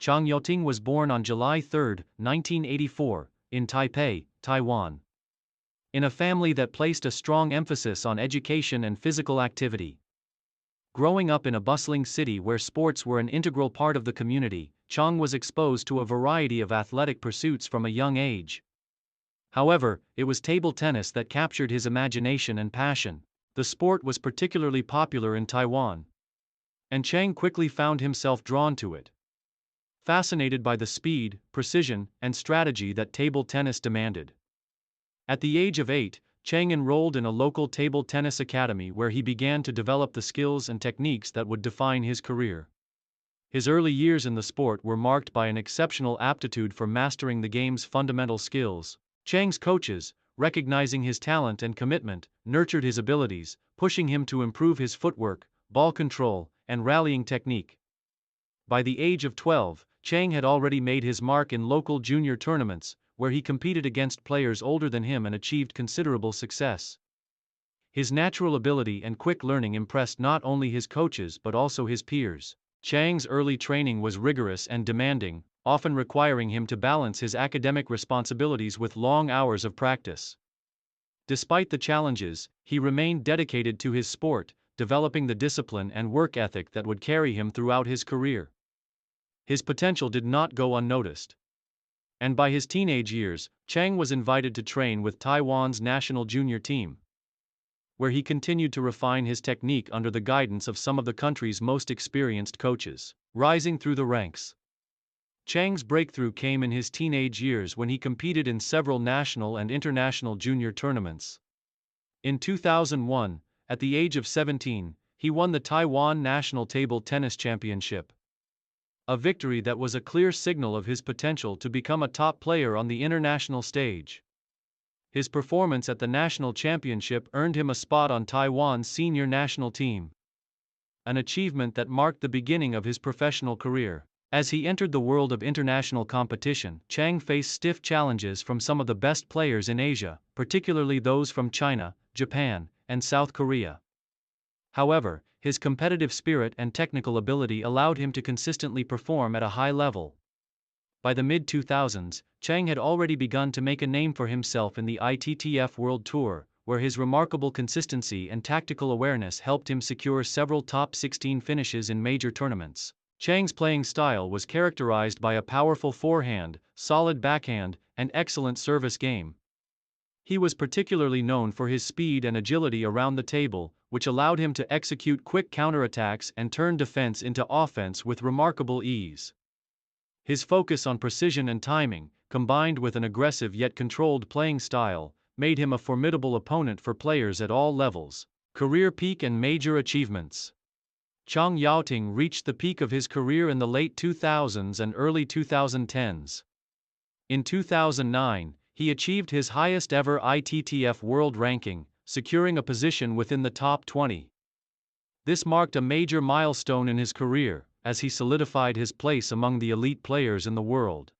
Chang Yaw Teing was born on July 3, 1984, in Taipei, Taiwan. In a family that placed a strong emphasis on education and physical activity. Growing up in a bustling city where sports were an integral part of the community, Chang was exposed to a variety of athletic pursuits from a young age. However, it was table tennis that captured his imagination and passion. The sport was particularly popular in Taiwan, and Chang quickly found himself drawn to it. Fascinated by the speed, precision, and strategy that table tennis demanded. At the age of 8, Chang enrolled in a local table tennis academy where he began to develop the skills and techniques that would define his career. His early years in the sport were marked by an exceptional aptitude for mastering the game's fundamental skills. Chang's coaches, recognizing his talent and commitment, nurtured his abilities, pushing him to improve his footwork, ball control, and rallying technique. By the age of 12, Chang had already made his mark in local junior tournaments, where he competed against players older than him and achieved considerable success. His natural ability and quick learning impressed not only his coaches but also his peers. Chang's early training was rigorous and demanding, often requiring him to balance his academic responsibilities with long hours of practice. Despite the challenges, he remained dedicated to his sport, developing the discipline and work ethic that would carry him throughout his career. His potential did not go unnoticed. And by his teenage years, Chang was invited to train with Taiwan's national junior team, where he continued to refine his technique under the guidance of some of the country's most experienced coaches. Rising through the ranks, Chang's breakthrough came in his teenage years when he competed in several national and international junior tournaments. In 2001, at the age of 17, he won the Taiwan National Table Tennis Championship. A victory that was a clear signal of his potential to become a top player on the international stage. His performance at the national championship earned him a spot on Taiwan's senior national team. An achievement that marked the beginning of his professional career. As he entered the world of international competition, Chang faced stiff challenges from some of the best players in Asia, particularly those from China, Japan, and South Korea. However, his competitive spirit and technical ability allowed him to consistently perform at a high level. By the mid-2000s, Chang had already begun to make a name for himself in the ITTF World Tour, where his remarkable consistency and tactical awareness helped him secure several top 16 finishes in major tournaments. Chang's playing style was characterized by a powerful forehand, solid backhand, and excellent service game. He was particularly known for his speed and agility around the table, which allowed him to execute quick counterattacks and turn defense into offense with remarkable ease. His focus on precision and timing, combined with an aggressive yet controlled playing style, made him a formidable opponent for players at all levels. Career peak and major achievements. Chang Yaw Teing reached the peak of his career in the late 2000s and early 2010s. In 2009, he achieved his highest ever ITTF world ranking, securing a position within the top 20. This marked a major milestone in his career, as he solidified his place among the elite players in the world.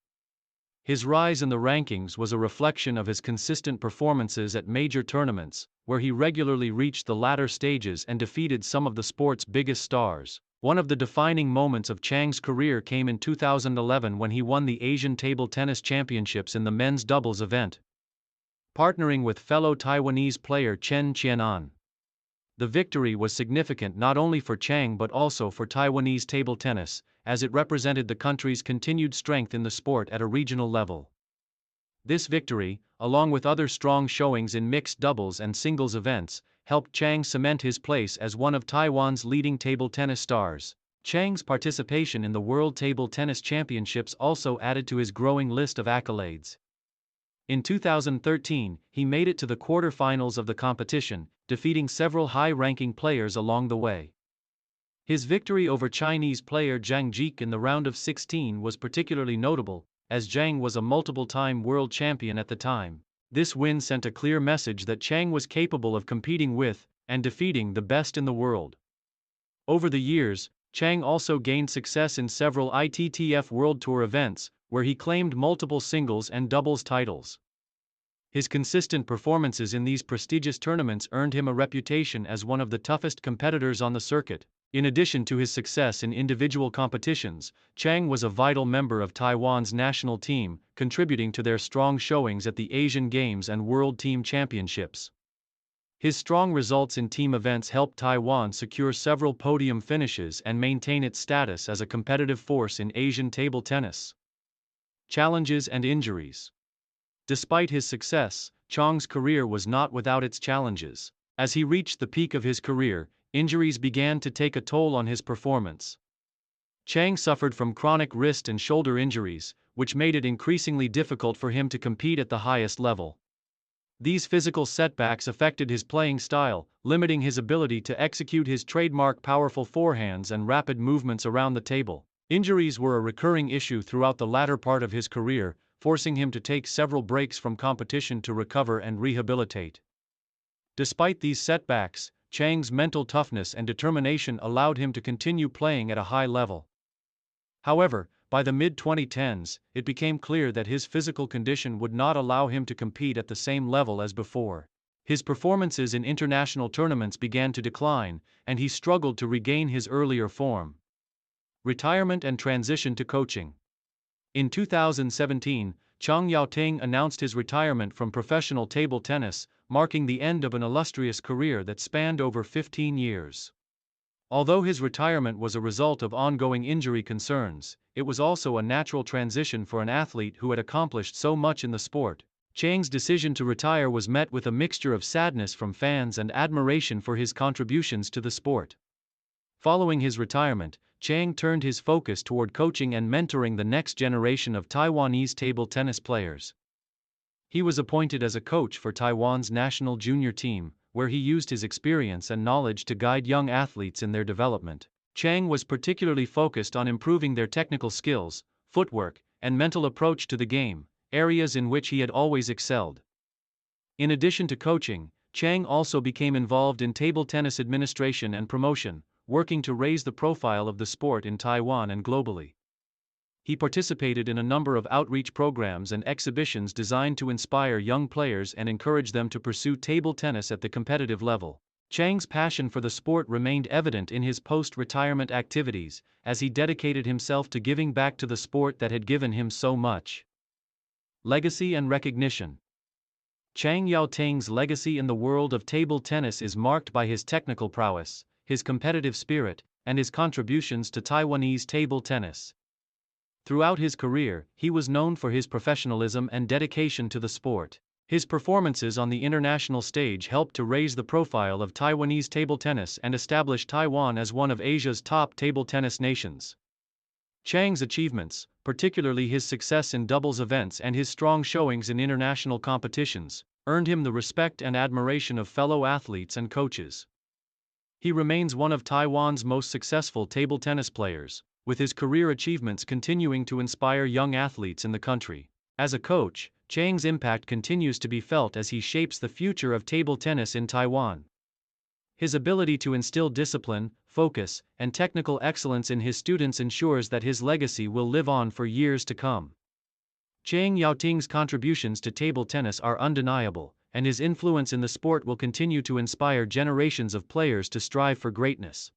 His rise in the rankings was a reflection of his consistent performances at major tournaments, where he regularly reached the latter stages and defeated some of the sport's biggest stars. One of the defining moments of Chang's career came in 2011 when he won the Asian Table Tennis Championships in the men's doubles event, partnering with fellow Taiwanese player Chen Qianan. The victory was significant not only for Chang but also for Taiwanese table tennis, as it represented the country's continued strength in the sport at a regional level. This victory, along with other strong showings in mixed doubles and singles events, helped Chang cement his place as one of Taiwan's leading table tennis stars. Chang's participation in the World Table Tennis Championships also added to his growing list of accolades. In 2013, he made it to the quarterfinals of the competition, defeating several high-ranking players along the way. His victory over Chinese player Zhang Jike in the round of 16 was particularly notable, as Zhang was a multiple-time world champion at the time. This win sent a clear message that Chang was capable of competing with and defeating the best in the world. Over the years, Chang also gained success in several ITTF World Tour events, where he claimed multiple singles and doubles titles. His consistent performances in these prestigious tournaments earned him a reputation as one of the toughest competitors on the circuit. In addition to his success in individual competitions, Chang was a vital member of Taiwan's national team, contributing to their strong showings at the Asian Games and World Team Championships. His strong results in team events helped Taiwan secure several podium finishes and maintain its status as a competitive force in Asian table tennis. Challenges and injuries. Despite his success, Chang's career was not without its challenges. As he reached the peak of his career, injuries began to take a toll on his performance. Chang suffered from chronic wrist and shoulder injuries, which made it increasingly difficult for him to compete at the highest level. These physical setbacks affected his playing style, limiting his ability to execute his trademark powerful forehands and rapid movements around the table. Injuries were a recurring issue throughout the latter part of his career, forcing him to take several breaks from competition to recover and rehabilitate. Despite these setbacks, Chang's mental toughness and determination allowed him to continue playing at a high level. However, by the mid-2010s, it became clear that his physical condition would not allow him to compete at the same level as before. His performances in international tournaments began to decline, and he struggled to regain his earlier form. Retirement and transition to coaching. In 2017, Chang Yaw Teing announced his retirement from professional table tennis, marking the end of an illustrious career that spanned over 15 years. Although his retirement was a result of ongoing injury concerns, it was also a natural transition for an athlete who had accomplished so much in the sport. Chang's decision to retire was met with a mixture of sadness from fans and admiration for his contributions to the sport. Following his retirement, Chang turned his focus toward coaching and mentoring the next generation of Taiwanese table tennis players. He was appointed as a coach for Taiwan's national junior team, where he used his experience and knowledge to guide young athletes in their development. Chang was particularly focused on improving their technical skills, footwork, and mental approach to the game, areas in which he had always excelled. In addition to coaching, Chang also became involved in table tennis administration and promotion, working to raise the profile of the sport in Taiwan and globally. He participated in a number of outreach programs and exhibitions designed to inspire young players and encourage them to pursue table tennis at the competitive level. Chang's passion for the sport remained evident in his post-retirement activities, as he dedicated himself to giving back to the sport that had given him so much. Legacy and recognition. Chang Yaw Teing's legacy in the world of table tennis is marked by his technical prowess, his competitive spirit, and his contributions to Taiwanese table tennis. Throughout his career, he was known for his professionalism and dedication to the sport. His performances on the international stage helped to raise the profile of Taiwanese table tennis and establish Taiwan as one of Asia's top table tennis nations. Chang's achievements, particularly his success in doubles events and his strong showings in international competitions, earned him the respect and admiration of fellow athletes and coaches. He remains one of Taiwan's most successful table tennis players, with his career achievements continuing to inspire young athletes in the country. As a coach, Chang's impact continues to be felt as he shapes the future of table tennis in Taiwan. His ability to instill discipline, focus, and technical excellence in his students ensures that his legacy will live on for years to come. Chang Yaw Teing's contributions to table tennis are undeniable, and his influence in the sport will continue to inspire generations of players to strive for greatness.